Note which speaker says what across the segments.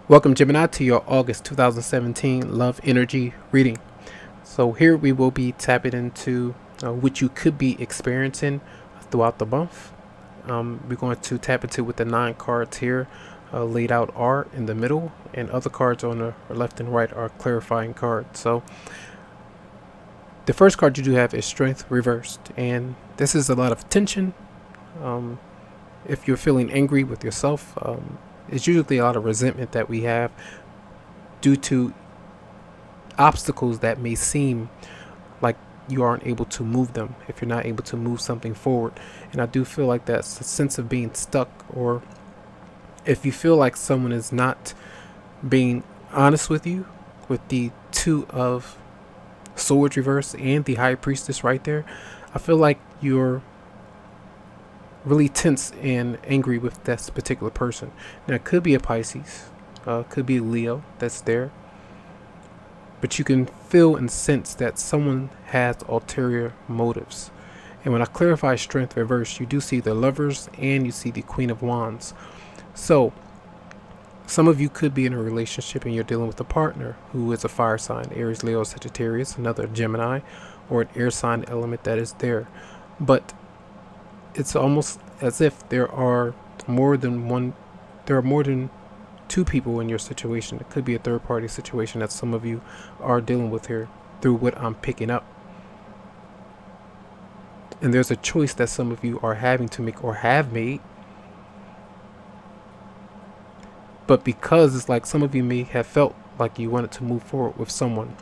Speaker 1: Welcome, Gemini, to your August 2017 love energy reading. So here we will be tapping into what you could be experiencing throughout the month. We're going to tap into what the 9 cards here laid out are in the middle, and other cards on the left and right are clarifying cards. So the first card you do have is Strength reversed, and this is a lot of tension. If you're feeling angry with yourself, it's usually a lot of resentment that we have due to obstacles that may seem like you aren't able to move them, if you're not able to move something forward. And I do feel like that's a sense of being stuck, or if you feel like someone is not being honest with you, with the 2 of Swords reverse and the High Priestess right there. I feel like you're really tense and angry with this particular person. Now, it could be a Pisces, could be a Leo that's there, but you can feel and sense that someone has ulterior motives. And when I clarify Strength reverse, you do see the Lovers and you see the Queen of Wands. So some of you could be in a relationship and you're dealing with a partner who is a fire sign, Aries, Leo, Sagittarius, another Gemini, or an air sign element that is there. But it's almost as if there are more than 2 people in your situation. It could be a third party situation that some of you are dealing with here through what I'm picking up. And there's a choice that some of you are having to make or have made. But because it's like some of you may have felt like you wanted to move forward with someone,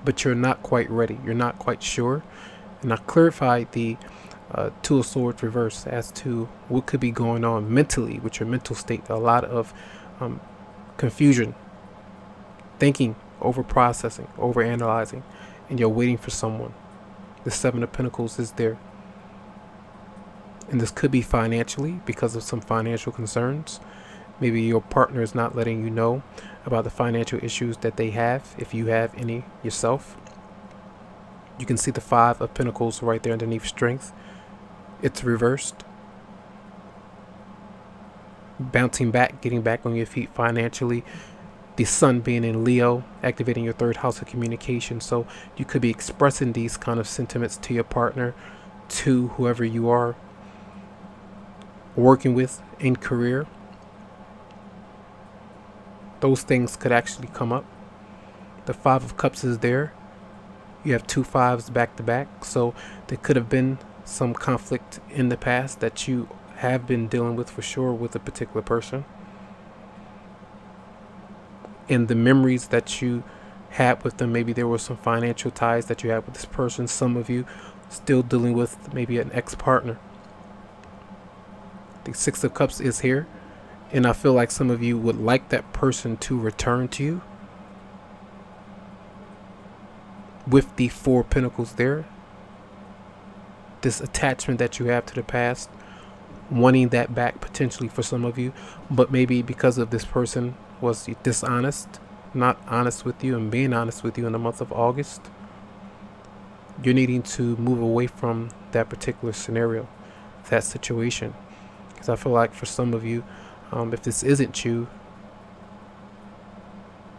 Speaker 1: but you're not quite ready. You're not quite sure. And I clarified the 2 of Swords reverse as to what could be going on mentally with your mental state. A lot of confusion, thinking, over processing, over analyzing, and you're waiting for someone. The 7 of Pentacles is there, and this could be financially because of some financial concerns. Maybe your partner is not letting you know about the financial issues that they have, if you have any yourself. You can see the 5 of Pentacles right there underneath Strength. It's reversed. Bouncing back, getting back on your feet financially. The Sun being in Leo, activating your 3rd house of communication. So you could be expressing these kind of sentiments to your partner, to whoever you are working with in career. Those things could actually come up. The 5 of Cups is there. You have 2 5s back to back. So there could have been some conflict in the past that you have been dealing with for sure with a particular person. And the memories that you had with them, maybe there were some financial ties that you had with this person. Some of you still dealing with maybe an ex-partner. The 6 of Cups is here. And I feel like some of you would like that person to return to you. With the 4 Pentacles there. This attachment that you have to the past. Wanting that back potentially for some of you. But maybe because of this person was dishonest. Not honest with you and being honest with you in the month of August. You're needing to move away from that particular scenario. That situation. Because I feel like for some of you, if this isn't you,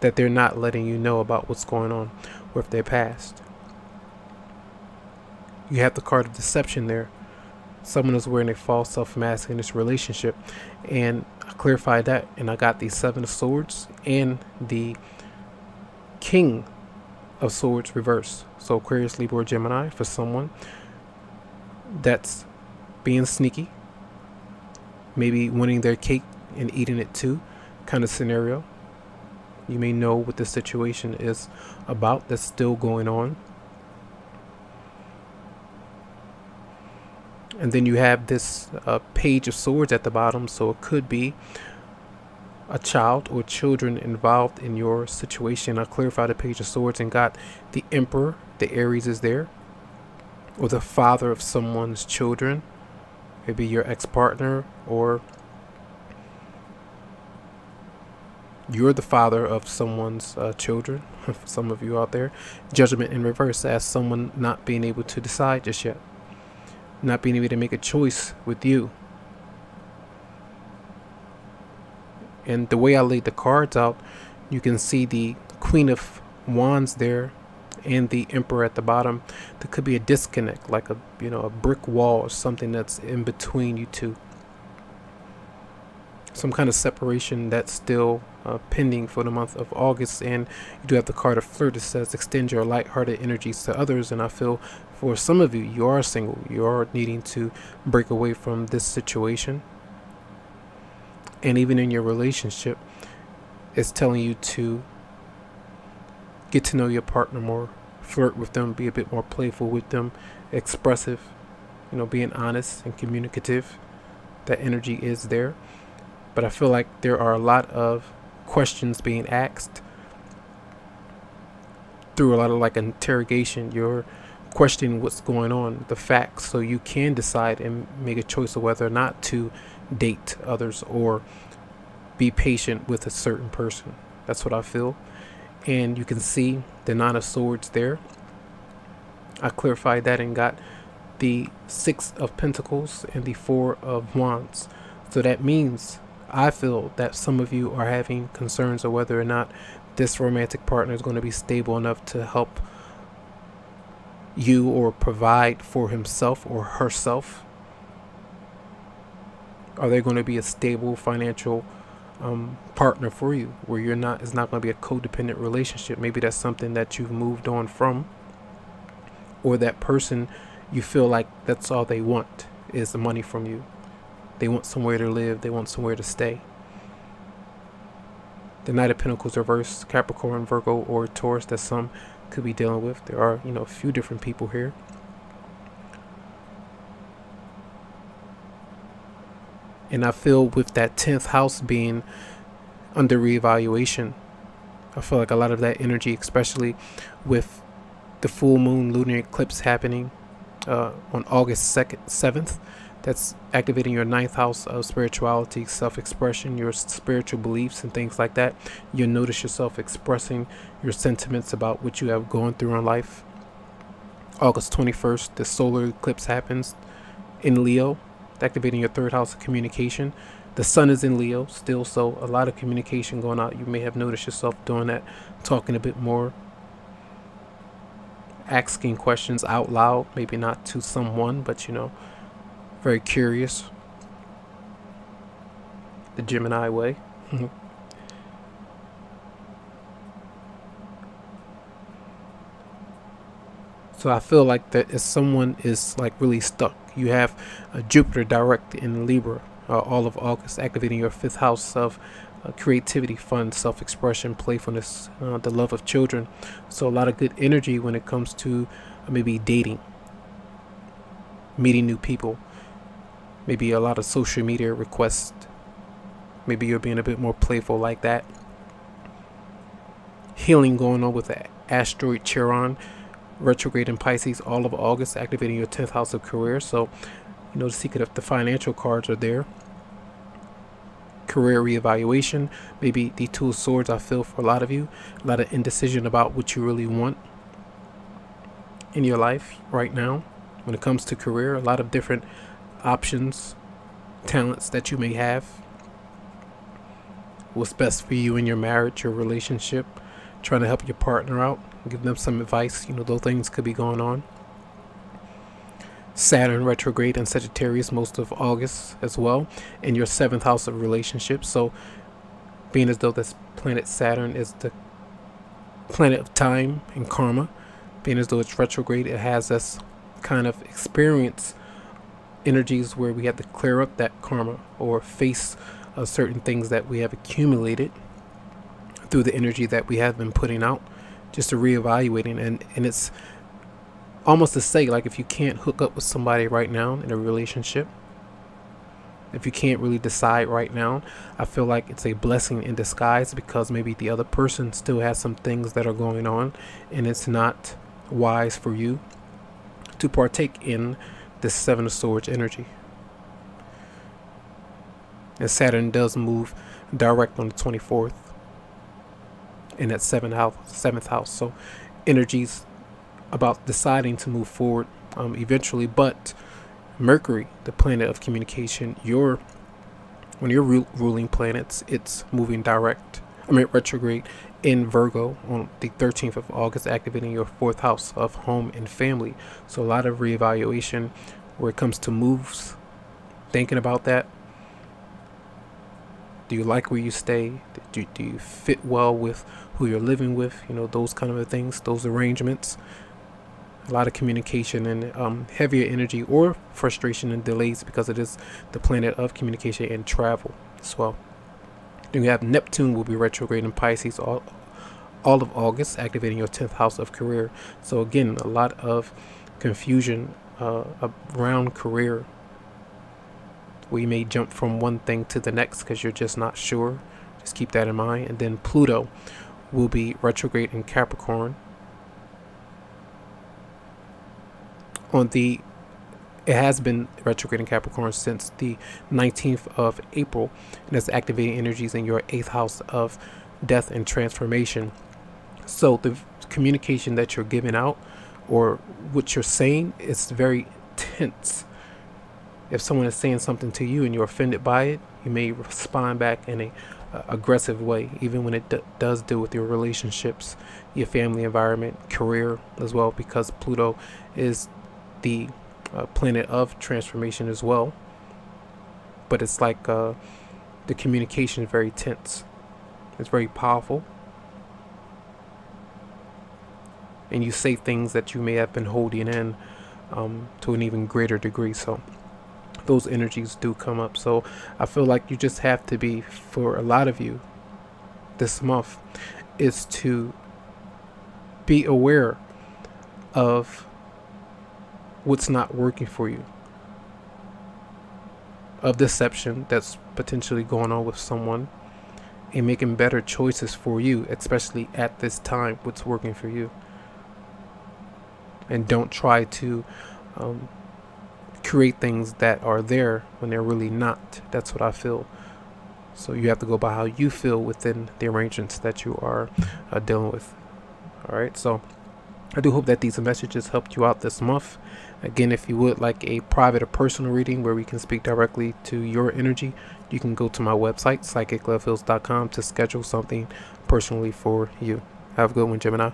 Speaker 1: that they're not letting you know about what's going on with their past. You have the card of deception there. Someone is wearing a false self-mask in this relationship, and I clarified that, and I got the 7 of Swords and the King of Swords reverse. So Aquarius, Libra, or Gemini, for someone that's being sneaky, maybe wanting their cake and eating it too, kind of scenario. You may know what the situation is about that's still going on. And then you have this Page of Swords at the bottom, so it could be a child or children involved in your situation. I clarified the Page of Swords and got the Emperor, the Aries is there, or the father of someone's children, maybe your ex-partner, or you're the father of someone's children, for some of you out there. Judgment in reverse as someone not being able to decide just yet. Not being able to make a choice with you. And the way I laid the cards out, you can see the Queen of Wands there and the Emperor at the bottom. There could be a disconnect, like a a brick wall or something that's in between you two. Some kind of separation that's still pending for the month of August. And you do have the card of Flirt. It says extend your lighthearted energies to others. And I feel for some of you, you are single. You are needing to break away from this situation. And even in your relationship, it's telling you to get to know your partner more, flirt with them, be a bit more playful with them, expressive, being honest and communicative. That energy is there. But I feel like there are a lot of questions being asked through a lot of like interrogation. You're questioning what's going on, the facts, so you can decide and make a choice of whether or not to date others or be patient with a certain person. That's what I feel. And you can see the Nine of Swords there. I clarified that and got the Six of Pentacles and the Four of Wands. So that means I feel that some of you are having concerns of whether or not this romantic partner is going to be stable enough to help you or provide for himself or herself. Are they going to be a stable financial partner for you, where it's not going to be a codependent relationship? Maybe that's something that you've moved on from, or that person, you feel like that's all they want is the money from you. They want somewhere to live. They want somewhere to stay. The Knight of Pentacles reversed, Capricorn, Virgo, or Taurus that some could be dealing with. There are, a few different people here. And I feel with that 10th house being under reevaluation, I feel like a lot of that energy, especially with the full moon lunar eclipse happening on August 7th, that's activating your 9th house of spirituality, self-expression, your spiritual beliefs and things like that. You'll notice yourself expressing your sentiments about what you have gone through in life. August 21st, the solar eclipse happens in Leo, activating your 3rd house of communication. The sun is in Leo still, so a lot of communication going out. You may have noticed yourself doing that, talking a bit more, asking questions out loud, maybe not to someone, but very curious. The Gemini way. So I feel like that if someone is like really stuck, you have Jupiter direct in Libra all of August, activating your 5th house of creativity, fun, self-expression, playfulness, the love of children. So a lot of good energy when it comes to maybe dating, meeting new people, maybe a lot of social media requests. Maybe you're being a bit more playful like that. Healing going on with the asteroid Chiron retrograde in Pisces all of August, activating your 10th house of career. So the secret of the financial cards are there. Career reevaluation, maybe the Two of Swords. I feel for a lot of you, a lot of indecision about what you really want in your life right now. When it comes to career, a lot of different options, talents that you may have. What's best for you in your marriage, your relationship, trying to help your partner out, give them some advice. Those things could be going on. Saturn retrograde in Sagittarius most of August as well, in your 7th house of relationships. So being as though this planet Saturn is the planet of time and karma, being as though it's retrograde, it has us kind of experience energies where we have to clear up that karma or face certain things that we have accumulated through the energy that we have been putting out, just to reevaluating. And it's almost to say, like, if you can't hook up with somebody right now in a relationship, if you can't really decide right now, I feel like it's a blessing in disguise, because maybe the other person still has some things that are going on and it's not wise for you to partake in this 7 of Swords energy. And Saturn does move direct on the 24th in that 7th house. So energies about deciding to move forward eventually. But Mercury, the planet of communication, your one of your ruling planets, it's moving retrograde in Virgo on the 13th of August, activating your 4th house of home and family. So a lot of reevaluation where it comes to moves, thinking about that. Do you like where you stay? Do you fit well with who you're living with? You know, those kind of things, those arrangements. A lot of communication and heavier energy or frustration and delays, because it is the planet of communication and travel as well. Then we have Neptune will be retrograde in Pisces all of August, activating your 10th house of career. So again, a lot of confusion around career. We may jump from one thing to the next because you're just not sure. Just keep that in mind. And then Pluto will be retrograde in Capricorn. It has been retrograde in Capricorn since the 19th of April, and it's activating energies in your 8th house of death and transformation. So the communication that you're giving out or what you're saying is very tense. If someone is saying something to you and you're offended by it, you may respond back in a aggressive way, even when it does deal with your relationships, your family environment, career as well, because Pluto is the planet of transformation as well. But it's like the communication is very tense. It's very powerful. And you say things that you may have been holding in to an even greater degree. So those energies do come up. So I feel like you just have to be, for a lot of you this month, is to be aware of what's not working for you, of deception that's potentially going on with someone, and making better choices for you, especially at this time, what's working for you. And don't try to create things that are there when they're really not. That's what I feel. So you have to go by how you feel within the arrangements that you are dealing with. All right, so I do hope that these messages helped you out this month. Again, if you would like a private or personal reading where we can speak directly to your energy, you can go to my website, psychicloveheals.com, to schedule something personally for you. Have a good one, Gemini.